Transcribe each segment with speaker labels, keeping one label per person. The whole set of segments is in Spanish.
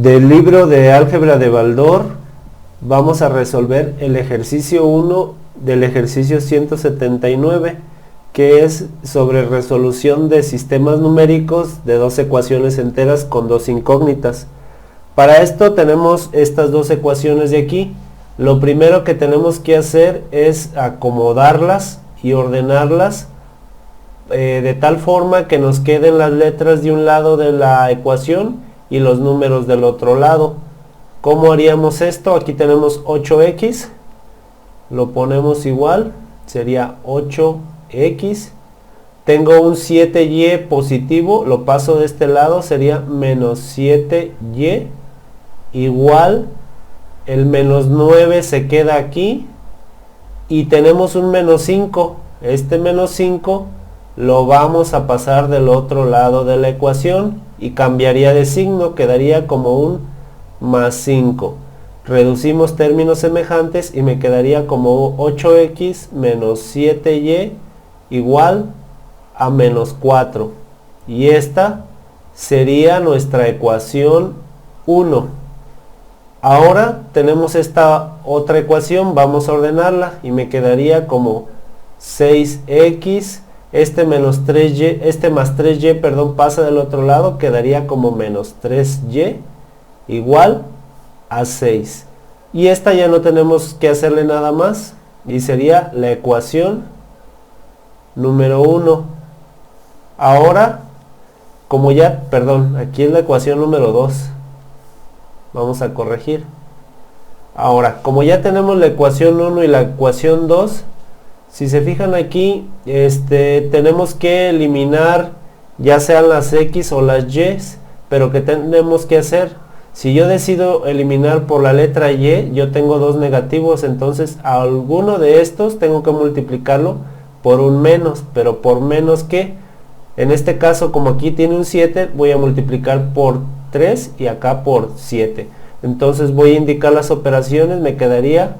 Speaker 1: Del libro de álgebra de Baldor vamos a resolver el ejercicio 1 del ejercicio 179, que es sobre resolución de sistemas numéricos de dos ecuaciones enteras con dos incógnitas. Para esto tenemos estas dos ecuaciones de aquí. Lo primero que tenemos que hacer es acomodarlas y ordenarlas de tal forma que nos queden las letras de un lado de la ecuación y los números del otro lado. ¿Cómo haríamos esto? Aquí tenemos 8x, lo ponemos igual, sería 8x. Tengo un 7y positivo, lo paso de este lado, sería menos 7y, igual, el menos 9 se queda aquí, y tenemos un menos 5, este menos 5 lo vamos a pasar del otro lado de la ecuación y cambiaría de signo, quedaría como un más 5. Reducimos términos semejantes y me quedaría como 8x menos 7y igual a menos 4. Y esta sería nuestra ecuación 1. Ahora tenemos esta otra ecuación, vamos a ordenarla y me quedaría como 6x, este más 3y, perdón, pasa del otro lado, quedaría como menos 3y igual a 6. Y esta ya no tenemos que hacerle nada más y sería la ecuación número 1. Ahora, como ya, perdón, aquí es la ecuación número 2. Vamos a corregir. Ahora, como ya tenemos la ecuación 1 y la ecuación 2, si se fijan aquí, tenemos que eliminar ya sean las x o las y, pero ¿qué tenemos que hacer? Si yo decido eliminar por la letra y, yo tengo dos negativos, entonces a alguno de estos tengo que multiplicarlo por un menos, pero por menos que, en este caso como aquí tiene un 7, voy a multiplicar por 3 y acá por 7. Entonces voy a indicar las operaciones, me quedaría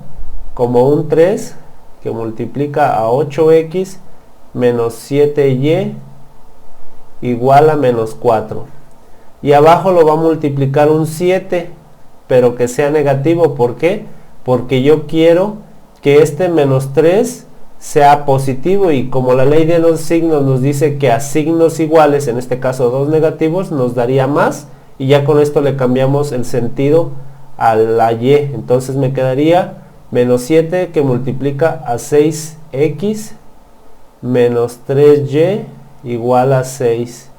Speaker 1: como un 3 que multiplica a 8x menos 7y igual a menos 4. Y abajo lo va a multiplicar un 7, pero que sea negativo. ¿Por qué? Porque yo quiero que este menos 3 sea positivo, y como la ley de los signos nos dice que a signos iguales, en este caso dos negativos, nos daría más, y ya con esto le cambiamos el sentido a la y. Entonces me quedaría menos 7 que multiplica a 6x menos 3y igual a 6.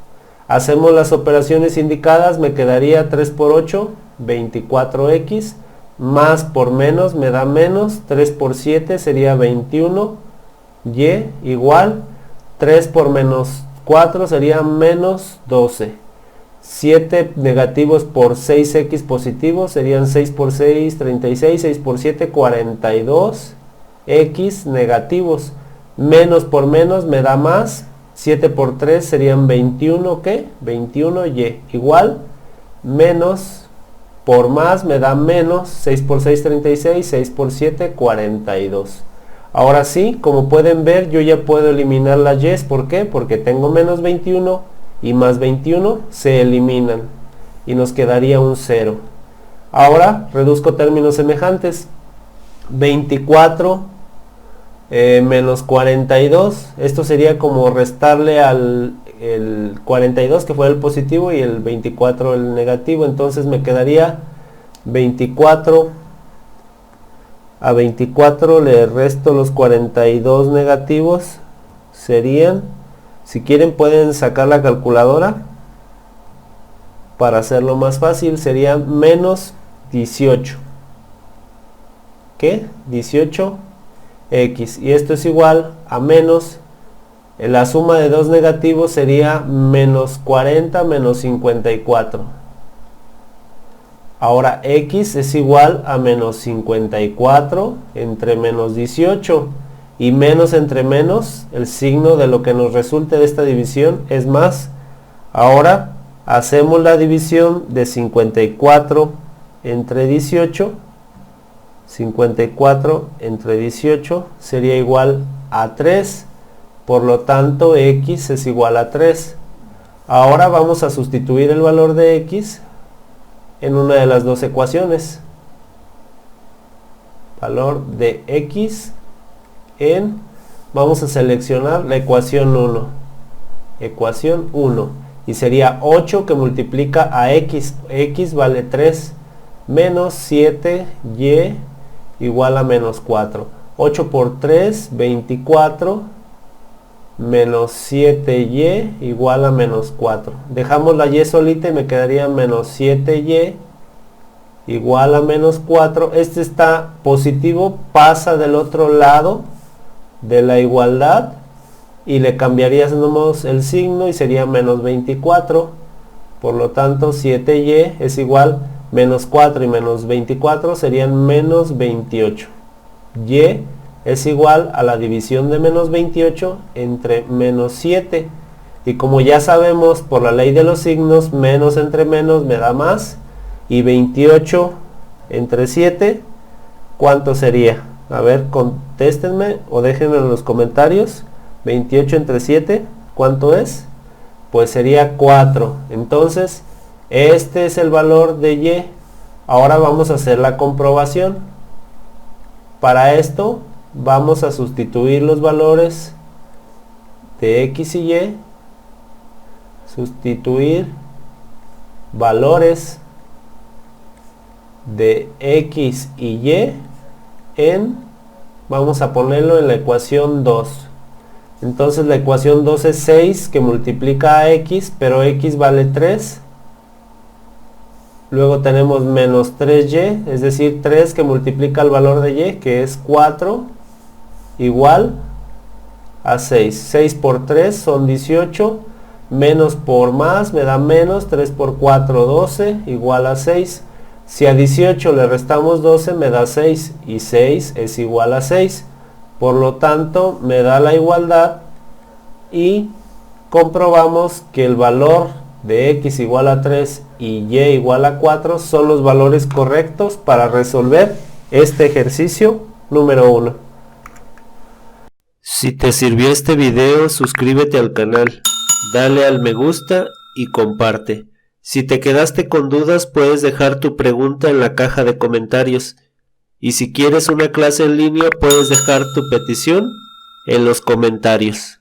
Speaker 1: Hacemos las operaciones indicadas, me quedaría 3 por 8, 24x, más por menos me da menos, 3 por 7 sería 21, y igual, 3 por menos 4 sería menos 12. 7 negativos por 6x positivos serían 6 por 6, 36, 6 por 7, 42, x negativos, menos por menos me da más, 7 por 3 serían 21, ¿qué? 21y, igual, menos por más me da menos, 6 por 6, 36, 6 por 7, 42. Ahora sí, como pueden ver, yo ya puedo eliminar las y, ¿por qué? Porque tengo menos 21 y más 21 se eliminan y nos quedaría un 0. Ahora reduzco términos semejantes. 24 menos 42, esto sería como restarle al el 42 que fue el positivo y el 24 el negativo, entonces me quedaría 24. A 24 le resto los 42 negativos, serían, si quieren pueden sacar la calculadora para hacerlo más fácil, sería menos 18. ¿Qué? 18x. Y esto es igual a menos, la suma de dos negativos sería menos 40 menos 54. Ahora x es igual a menos 54 entre menos 18. Y menos entre menos, el signo de lo que nos resulte de esta división es más. Ahora hacemos la división de 54 entre 18. 54 entre 18 sería igual a 3. Por lo tanto, x es igual a 3. Ahora vamos a sustituir el valor de x en una de las dos ecuaciones. Valor de x en, vamos a seleccionar la ecuación 1. Ecuación 1. Y sería 8 que multiplica a x. X vale 3. Menos 7y igual a menos 4. 8 por 3, 24. Menos 7y igual a menos 4. Dejamos la y solita y me quedaría menos 7y igual a menos 4. Este está positivo, pasa del otro lado de la igualdad y le cambiaríamos el signo y sería menos 24. Por lo tanto 7y es igual menos 4 y menos 24 serían menos 28. Y es igual a la división de menos 28 entre menos 7. Y como ya sabemos por la ley de los signos, menos entre menos me da más. Y 28 entre 7, ¿cuánto sería? A ver, contéstenme o déjenme en los comentarios. 28 entre 7, ¿cuánto es? Pues sería 4. Entonces, este es el valor de y. Ahora vamos a hacer la comprobación. Para esto, vamos a sustituir los valores de x y y. Sustituir valores de x y y en, vamos a ponerlo en la ecuación 2. Entonces la ecuación 2 es 6 que multiplica a x, pero x vale 3. Luego tenemos menos 3y, es decir, 3 que multiplica el valor de y, que es 4, igual a 6. 6 por 3 son 18, menos por más me da menos, 3 por 4, 12, igual a 6. Si a 18 le restamos 12 me da 6 y 6 es igual a 6. Por lo tanto me da la igualdad y comprobamos que el valor de x igual a 3 y y igual a 4 son los valores correctos para resolver este ejercicio número 1. Si te sirvió este video, suscríbete al canal, dale al me gusta y comparte. Si te quedaste con dudas, puedes dejar tu pregunta en la caja de comentarios. Y si quieres una clase en línea, puedes dejar tu petición en los comentarios.